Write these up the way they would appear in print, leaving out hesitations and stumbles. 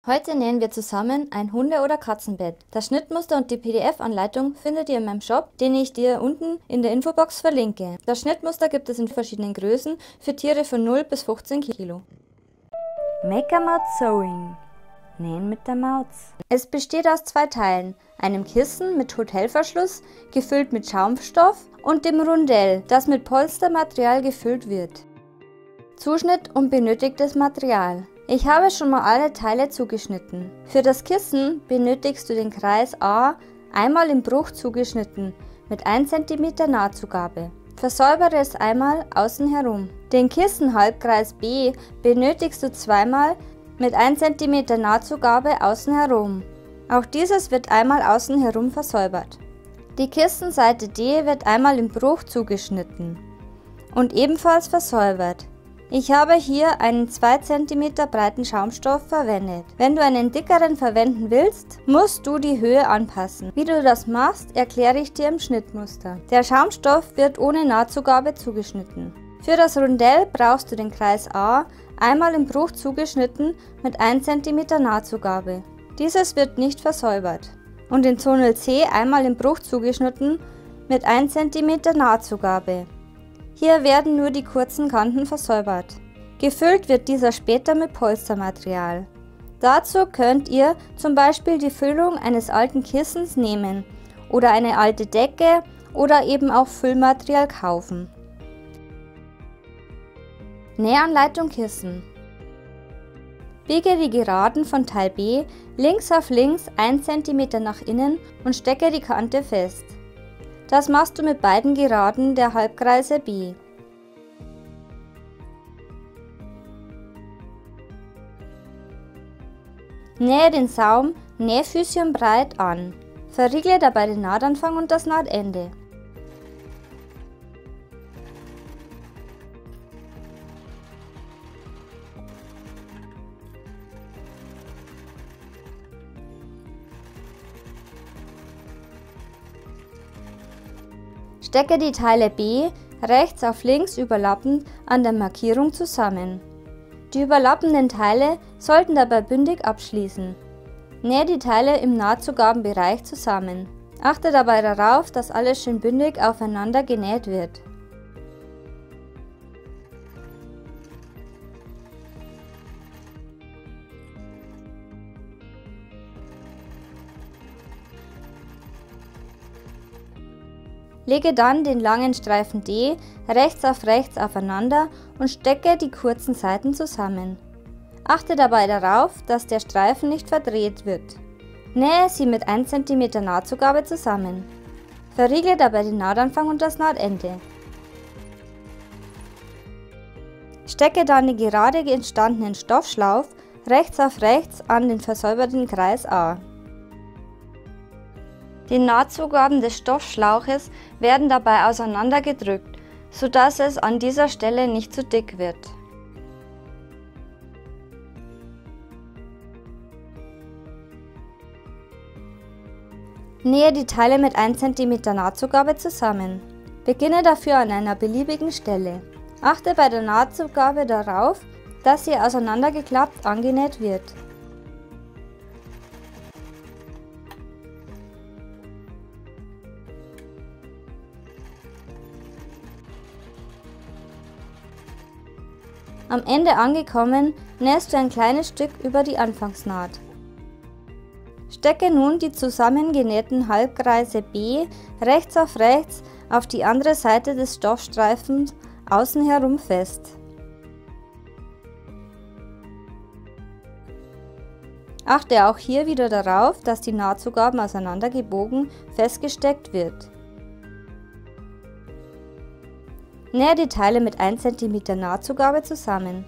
Heute nähen wir zusammen ein Hunde- oder Katzenbett. Das Schnittmuster und die PDF-Anleitung findet ihr in meinem Shop, den ich dir unten in der Infobox verlinke. Das Schnittmuster gibt es in verschiedenen Größen für Tiere von 0 bis 15 Kilo. Make a Maut Sewing. Nähen mit der Maus. Es besteht aus 2 Teilen, einem Kissen mit Hotelverschluss, gefüllt mit Schaumstoff, und dem Rundell, das mit Polstermaterial gefüllt wird. Zuschnitt und benötigtes Material. Ich habe schon mal alle Teile zugeschnitten. Für das Kissen benötigst du den Kreis A einmal im Bruch zugeschnitten mit 1 cm Nahtzugabe. Versäubere es einmal außen herum. Den Kissenhalbkreis B benötigst du zweimal mit 1 cm Nahtzugabe außen herum. Auch dieses wird einmal außen herum versäubert. Die Kissenseite D wird einmal im Bruch zugeschnitten und ebenfalls versäubert. Ich habe hier einen 2 cm breiten Schaumstoff verwendet. Wenn du einen dickeren verwenden willst, musst du die Höhe anpassen. Wie du das machst, erkläre ich dir im Schnittmuster. Der Schaumstoff wird ohne Nahtzugabe zugeschnitten. Für das Rundell brauchst du den Kreis A einmal im Bruch zugeschnitten mit 1 cm Nahtzugabe. Dieses wird nicht versäubert. Und den Zonel C einmal im Bruch zugeschnitten mit 1 cm Nahtzugabe. Hier werden nur die kurzen Kanten versäubert. Gefüllt wird dieser später mit Polstermaterial. Dazu könnt ihr zum Beispiel die Füllung eines alten Kissens nehmen oder eine alte Decke oder eben auch Füllmaterial kaufen. Nähanleitung Kissen. Biege die Geraden von Teil B links auf links 1 cm nach innen und stecke die Kante fest. Das machst du mit beiden Geraden der Halbkreise B. Nähe den Saum Nähfüßchen breit an. Verriegle dabei den Nahtanfang und das Nahtende. Stecke die Teile B rechts auf links überlappend an der Markierung zusammen. Die überlappenden Teile sollten dabei bündig abschließen. Nähe die Teile im Nahtzugabenbereich zusammen. Achte dabei darauf, dass alles schön bündig aufeinander genäht wird. Lege dann den langen Streifen D rechts auf rechts aufeinander und stecke die kurzen Seiten zusammen. Achte dabei darauf, dass der Streifen nicht verdreht wird. Nähe sie mit 1 cm Nahtzugabe zusammen. Verriegle dabei den Nahtanfang und das Nahtende. Stecke dann den gerade entstandenen Stoffschlauf rechts auf rechts an den versäuberten Kreis A. Die Nahtzugaben des Stoffschlauches werden dabei auseinander gedrückt, sodass es an dieser Stelle nicht zu dick wird. Nähe die Teile mit 1 cm Nahtzugabe zusammen. Beginne dafür an einer beliebigen Stelle. Achte bei der Nahtzugabe darauf, dass sie auseinandergeklappt angenäht wird. Am Ende angekommen, nähst du ein kleines Stück über die Anfangsnaht. Stecke nun die zusammengenähten Halbkreise B rechts auf die andere Seite des Stoffstreifens außen herum fest. Achte auch hier wieder darauf, dass die Nahtzugaben auseinandergebogen festgesteckt wird. Nähe die Teile mit 1 cm Nahtzugabe zusammen.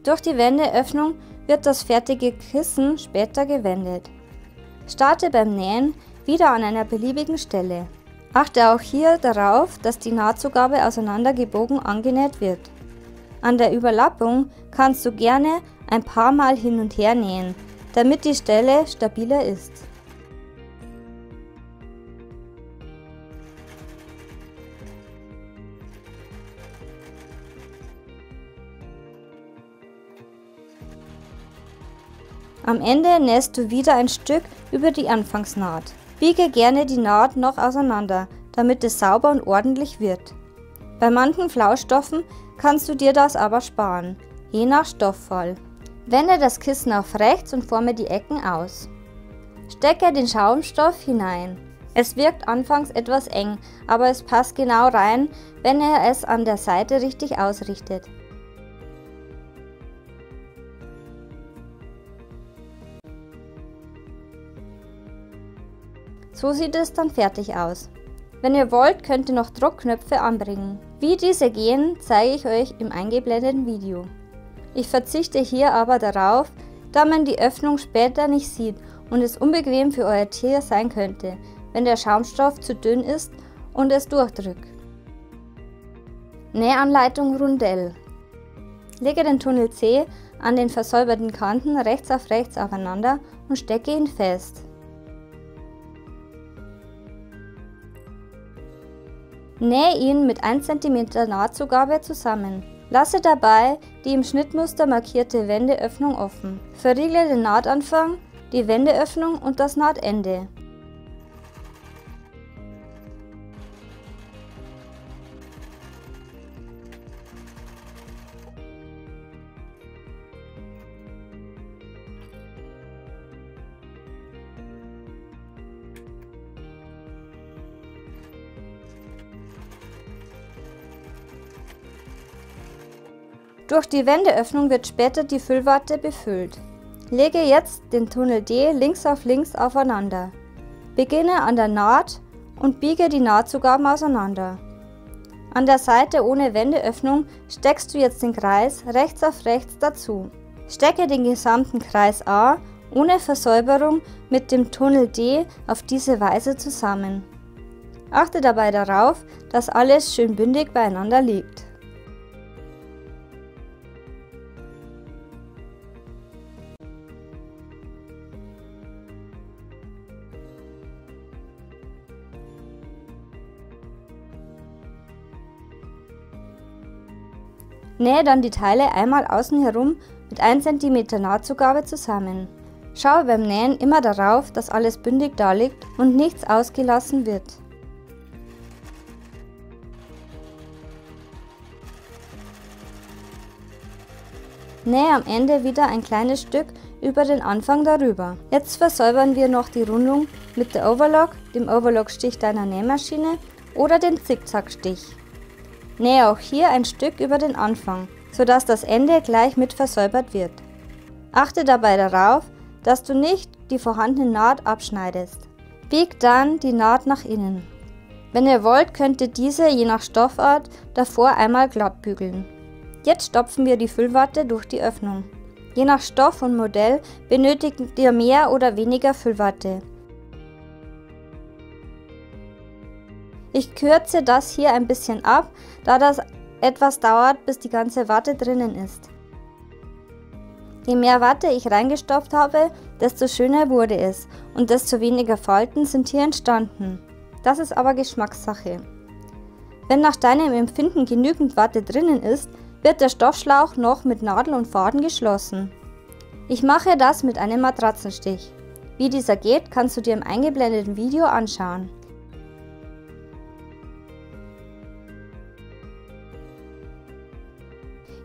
Durch die Wendeöffnung wird das fertige Kissen später gewendet. Starte beim Nähen wieder an einer beliebigen Stelle. Achte auch hier darauf, dass die Nahtzugabe auseinandergebogen angenäht wird. An der Überlappung kannst du gerne ein paar Mal hin und her nähen, damit die Stelle stabiler ist. Am Ende nähst du wieder ein Stück über die Anfangsnaht. Biege gerne die Naht noch auseinander, damit es sauber und ordentlich wird. Bei manchen Flauschstoffen kannst du dir das aber sparen, je nach Stoffwahl. Wende das Kissen auf rechts und forme die Ecken aus. Stecke den Schaumstoff hinein. Es wirkt anfangs etwas eng, aber es passt genau rein, wenn er es an der Seite richtig ausrichtet. So sieht es dann fertig aus. Wenn ihr wollt, könnt ihr noch Druckknöpfe anbringen. Wie diese gehen, zeige ich euch im eingeblendeten Video. Ich verzichte hier aber darauf, da man die Öffnung später nicht sieht und es unbequem für euer Tier sein könnte, wenn der Schaumstoff zu dünn ist und es durchdrückt. Nähanleitung Rundell. Lege den Tunnel C an den versäuberten Kanten rechts auf rechts aufeinander und stecke ihn fest. Nähe ihn mit 1 cm Nahtzugabe zusammen. Lasse dabei die im Schnittmuster markierte Wendeöffnung offen. Verriegle den Nahtanfang, die Wendeöffnung und das Nahtende. Durch die Wendeöffnung wird später die Füllwarte befüllt. Lege jetzt den Tunnel D links auf links aufeinander. Beginne an der Naht und biege die Nahtzugaben auseinander. An der Seite ohne Wendeöffnung steckst du jetzt den Kreis rechts auf rechts dazu. Stecke den gesamten Kreis A ohne Versäuberung mit dem Tunnel D auf diese Weise zusammen. Achte dabei darauf, dass alles schön bündig beieinander liegt. Nähe dann die Teile einmal außen herum mit 1 cm Nahtzugabe zusammen. Schaue beim Nähen immer darauf, dass alles bündig da liegt und nichts ausgelassen wird. Nähe am Ende wieder ein kleines Stück über den Anfang darüber. Jetzt versäubern wir noch die Rundung mit der Overlock, dem Overlockstich deiner Nähmaschine oder dem Zickzackstich. Nähe auch hier ein Stück über den Anfang, sodass das Ende gleich mit versäubert wird. Achte dabei darauf, dass du nicht die vorhandene Naht abschneidest. Bieg dann die Naht nach innen. Wenn ihr wollt, könnt ihr diese je nach Stoffart davor einmal glatt bügeln. Jetzt stopfen wir die Füllwarte durch die Öffnung. Je nach Stoff und Modell benötigt ihr mehr oder weniger Füllwarte. Ich kürze das hier ein bisschen ab, da das etwas dauert, bis die ganze Watte drinnen ist. Je mehr Watte ich reingestopft habe, desto schöner wurde es und desto weniger Falten sind hier entstanden. Das ist aber Geschmackssache. Wenn nach deinem Empfinden genügend Watte drinnen ist, wird der Stoffschlauch noch mit Nadel und Faden geschlossen. Ich mache das mit einem Matratzenstich. Wie dieser geht, kannst du dir im eingeblendeten Video anschauen.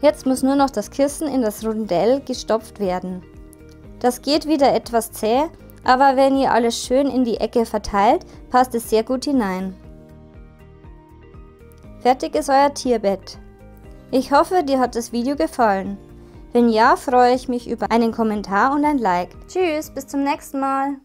Jetzt muss nur noch das Kissen in das Rundell gestopft werden. Das geht wieder etwas zäh, aber wenn ihr alles schön in die Ecke verteilt, passt es sehr gut hinein. Fertig ist euer Tierbett. Ich hoffe, dir hat das Video gefallen. Wenn ja, freue ich mich über einen Kommentar und ein Like. Tschüss, bis zum nächsten Mal.